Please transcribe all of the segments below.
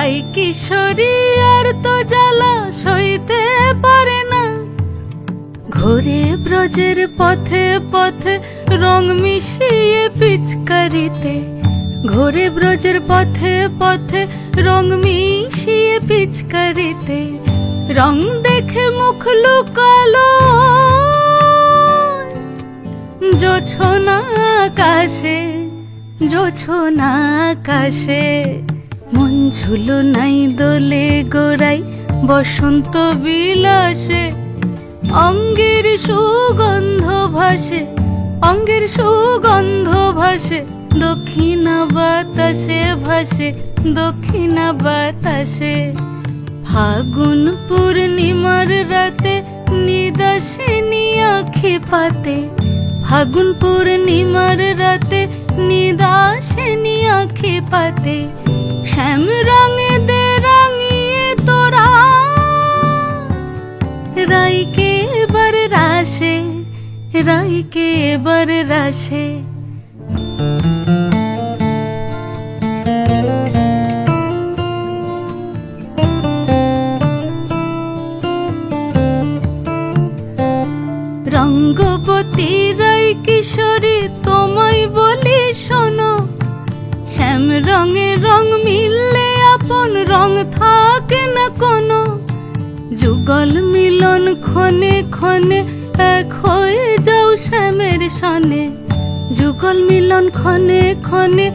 রাই কিশোরী আর তো জ্বালা সইতে পারে না। ঘোরে ব্রজের পথে পথে রং মিশিয়ে পিচকারিতে, ঘোরে ব্রজের পথে পথে রং মিশিয়ে পিচকারিতে। রং দেখে মুখ লুকালো জোছনা আকাশে, জোছনা আকাশে। মন ঝুলো নাই দোলে গোড়াই বসন্ত বিলাসে। অঙ্গের সুগন্ধ ভাসে, অঙ্গের সুগন্ধ ভাসে, দক্ষিণা বাতাসে ভাসে, দক্ষিণা বাতাসে। ফাগুন পূর্ণিমার রাতে নিদাসিনী আঁখি পাতে, ফাগুন পূর্ণিমার রাতে নিদাসিনী আঁখি পাতে। শ্যাম রঙে দে রাঙিয়ে তোরা রাইকে এবার রাশে, রাইকে এবার রাশে। রঙ্গবতী রাই কিশোরী তোমায় বলি শোনো, শ্যাম রঙে রং মিললে আপন রং থাকে না কোনো। যুগল মিলন ক্ষণে ক্ষণে এক হয়ে যাও শ্যামের সনে, যুগল মিলন ক্ষণে ক্ষণে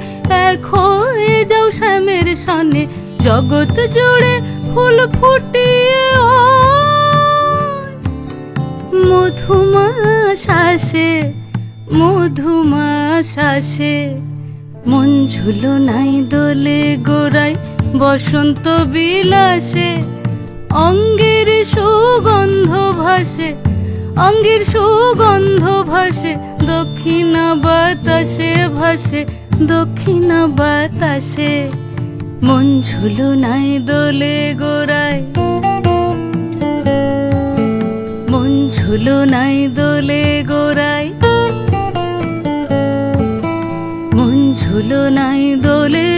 এক হয়ে যাও শ্যামের সনে। জগৎ জুড়ে ফুল ফুটিয়ে ও মধুমাশাসে, মধুমাশাসে। মন ঝুলো নাই দোলে গোড়াই বসন্ত বিলাসে। অঙ্গের সুগন্ধ ভাসে, অঙ্গের সুগন্ধ ভাসে, দক্ষিণা বাতাসে ভাসে, দক্ষিণা বাতাসে। মন ঝুলো নাই দোলে গোড়াই, মন ঝুলো নাই দোলে গোড়াই, মন ঝুলো নাই দোলে